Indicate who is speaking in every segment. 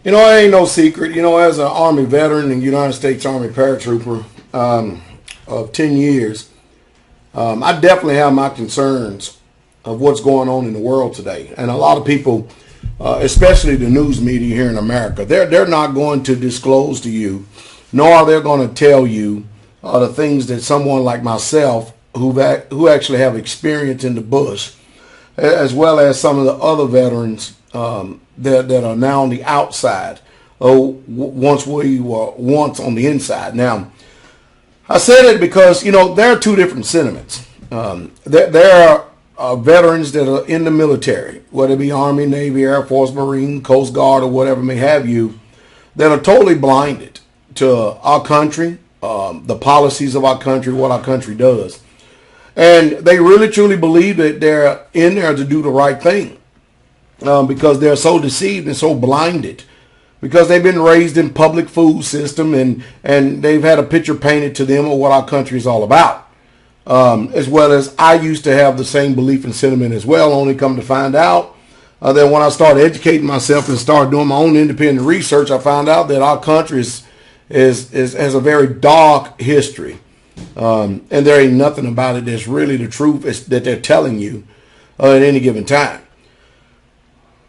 Speaker 1: It ain't no secret. As an Army veteran and United States Army paratrooper of 10 years, I definitely have my concerns of what's going on in the world today. And a lot of people, especially the news media here in America, they're not going to disclose to you, nor are they going to tell you the things that someone like myself, who actually have experience in the bush, as well as some of the other veterans that are now on the outside, once we were once on the inside. Now, I said it because, there are two different sentiments. There are veterans that are in the military, whether it be Army, Navy, Air Force, Marine, Coast Guard, or whatever may have you, that are totally blinded to our country, the policies of our country, what our country does. And they really, truly believe that they're in there to do the right thing because they're so deceived and so blinded because they've been raised in public food system and they've had a picture painted to them of what our country is all about. As well as I used to have the same belief and sentiment as well, only come to find out that when I started educating myself and started doing my own independent research, I found out that our country has a very dark history. And there ain't nothing about it that's really the truth that they're telling you at any given time.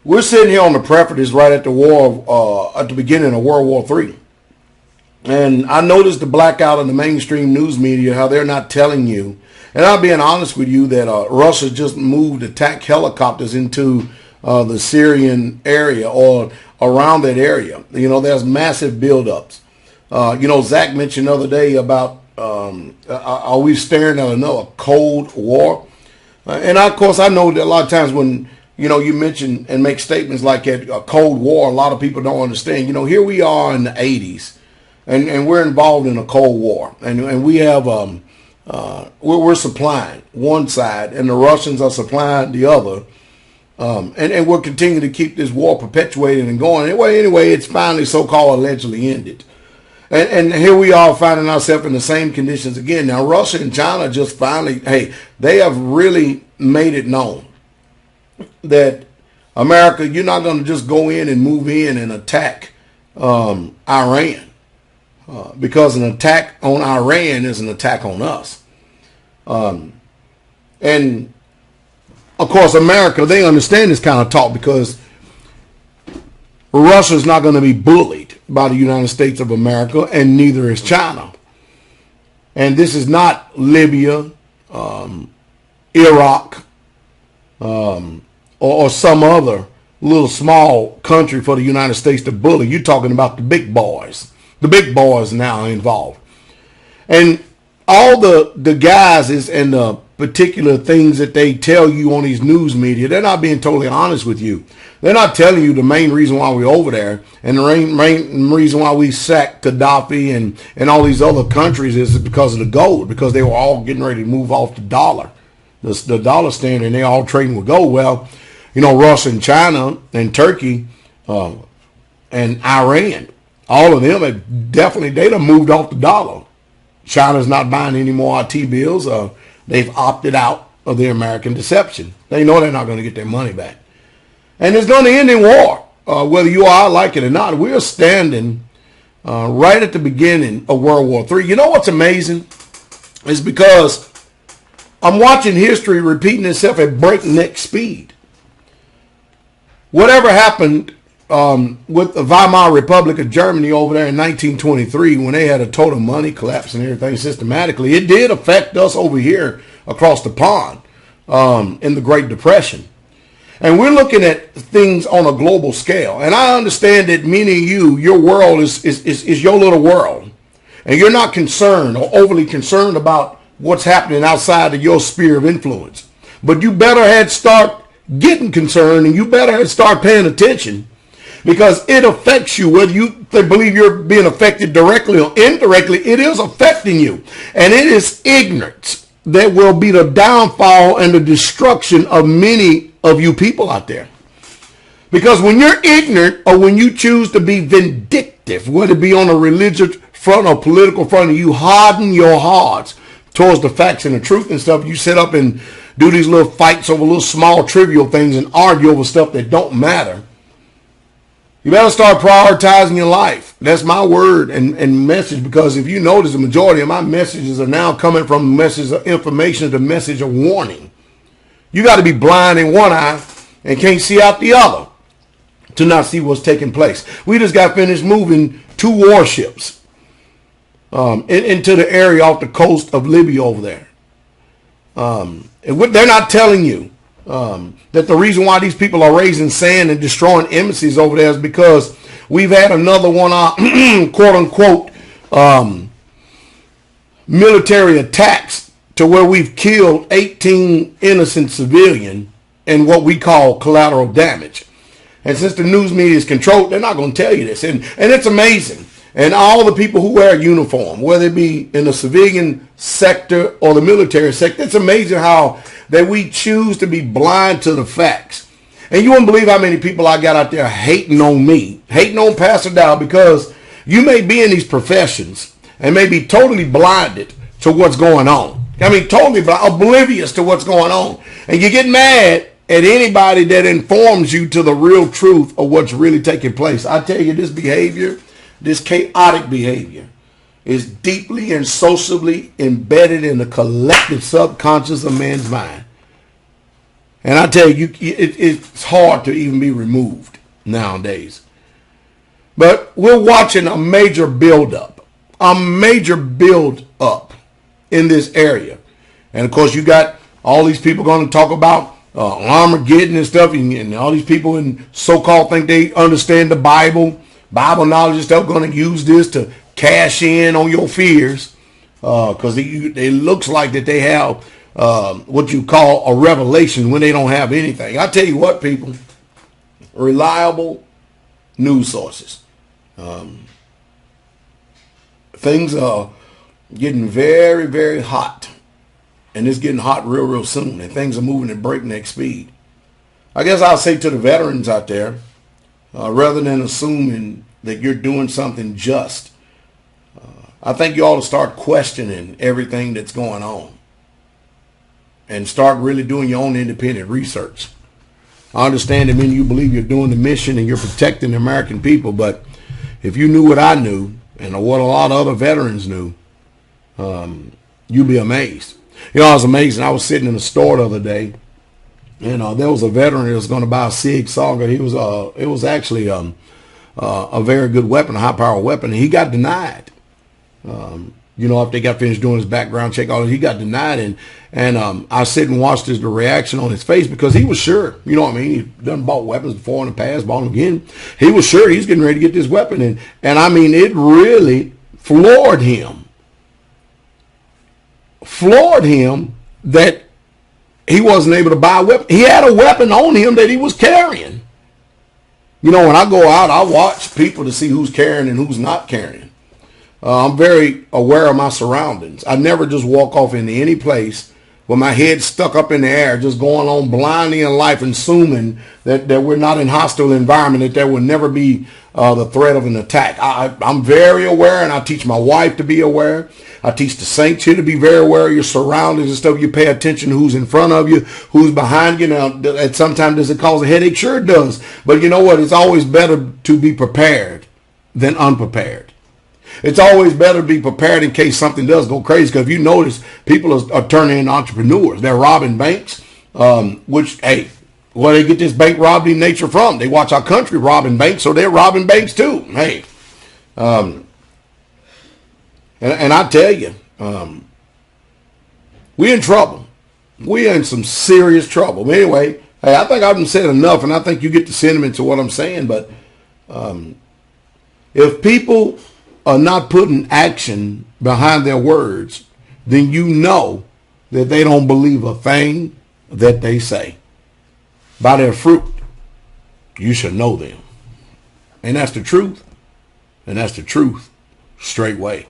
Speaker 1: We're sitting here on the precipice right at the beginning of World War III. And I noticed the blackout in the mainstream news media, how they're not telling you. And I'm being honest with you that Russia just moved attack helicopters into the Syrian area or around that area. There's massive buildups. Zach mentioned the other day about are we staring at another Cold War? And of course, I know that a lot of times when you mention and make statements like that, a Cold War, a lot of people don't understand. Here we are in the 80s, and we're involved in a Cold War, and we have we're supplying one side, and the Russians are supplying the other, and we'll continue to keep this war perpetuated and going. Anyway, it's finally so-called allegedly ended. And here we are finding ourselves in the same conditions again. Now, Russia and China just finally, they have really made it known that America, you're not going to just go in and move in and attack Iran because an attack on Iran is an attack on us. And, of course, America, they understand this kind of talk because Russia's not going to be bullied by the United States of America, and neither is China. And this is not Libya, Iraq, or some other little small country for the United States to bully. You're talking about the big boys. The big boys now are involved. And all the guys and the particular things that they tell you on these news media, they're not being totally honest with you. They're not telling you the main reason why we're over there and the main reason why we sacked Gaddafi and all these other countries is because of the gold, because they were all getting ready to move off the dollar, the dollar standard, and they're all trading with gold. Well, Russia and China and Turkey and Iran, all of them have definitely, they done moved off the dollar. China's not buying any more RT bills. They've opted out of the American deception. They know they're not going to get their money back. And it's going to end in war, whether you or I like it or not. We're standing right at the beginning of World War III. You know what's amazing? Is because I'm watching history repeating itself at breakneck speed. Whatever happened with the Weimar Republic of Germany over there in 1923, when they had a total money collapse and everything systematically, it did affect us over here across the pond in the Great Depression. And we're looking at things on a global scale. And I understand that many of your world is your little world. And you're not concerned or overly concerned about what's happening outside of your sphere of influence. But you better start getting concerned, and you better start paying attention, because it affects you. Whether you believe you're being affected directly or indirectly, it is affecting you. And it is ignorance that will be the downfall and the destruction of many of you people out there. Because when you're ignorant, or when you choose to be vindictive, whether it be on a religious front or political front, and you harden your hearts towards the facts and the truth and stuff, you sit up and do these little fights over little small trivial things and argue over stuff that don't matter. You better start prioritizing your life. That's my word and message, because if you notice, the majority of my messages are now coming from a message of information to message of warning. You got to be blind in one eye and can't see out the other to not see what's taking place. We just got finished moving 2 warships into the area off the coast of Libya over there. And what they're not telling you, that the reason why these people are raising sand and destroying embassies over there is because we've had another one, quote unquote, military attacks to where we've killed 18 innocent civilians and what we call collateral damage. And since the news media is controlled, they're not going to tell you this. And it's amazing. And all the people who wear a uniform, whether it be in the civilian sector or the military sector, it's amazing how that we choose to be blind to the facts. And you won't believe how many people I got out there hating on me, hating on Pastor Dow, because you may be in these professions and may be totally blinded to what's going on. I mean, totally oblivious to what's going on. And you get mad at anybody that informs you to the real truth of what's really taking place. I tell you, this behavior, this chaotic behavior, is deeply and socially embedded in the collective subconscious of man's mind. And I tell you, it's hard to even be removed nowadays. But we're watching a major build-up in this area. And of course, you got all these people going to talk about Armageddon and stuff, and all these people in so-called think they understand the Bible knowledge and stuff, going to use this to cash in on your fears, because it looks like that they have what you call a revelation when they don't have anything. I tell you what, people, reliable news sources. Things are getting very, very hot, and it's getting hot real, real soon, and things are moving at breakneck speed. I guess I'll say to the veterans out there, rather than assuming that you're doing something just, I think you ought to start questioning everything that's going on and start really doing your own independent research. I understand that many of you believe you're doing the mission and you're protecting the American people, but if you knew what I knew and what a lot of other veterans knew, you'd be amazed. You know, I was amazing. I was sitting in a store the other day, and there was a veteran that was going to buy a Sig Sauger. It was actually a very good weapon, a high-power weapon, and he got denied. After they got finished doing his background check, he got denied, and I sit and watched the reaction on his face, because he was sure, you know what I mean, he done bought weapons before in the past, bought them again. He was sure he's getting ready to get this weapon, and I mean, it really floored him that he wasn't able to buy a weapon. He had a weapon on him that he was carrying. You know, when I go out, I watch people to see who's carrying and who's not carrying. I'm very aware of my surroundings. I never just walk off into any place with my head stuck up in the air, just going on blindly in life, assuming that we're not in hostile environment, that there will never be the threat of an attack. I'm very aware, and I teach my wife to be aware. I teach the saints here to be very aware of your surroundings and stuff. You pay attention to who's in front of you, who's behind you. Now, and sometimes does it cause a headache? Sure it does. But you know what? It's always better to be prepared than unprepared. It's always better to be prepared in case something does go crazy. Because if you notice, people are turning into entrepreneurs. They're robbing banks, which, hey, where they get this bank robbery nature from? They watch our country robbing banks, so they're robbing banks too. Hey, and I tell you, we're in trouble. We're in some serious trouble. But anyway, hey, I think I've said enough, and I think you get the sentiment to what I'm saying. But if people are not putting action behind their words, then you know that they don't believe a thing that they say. By their fruit, you should know them. And that's the truth. And that's the truth straightway.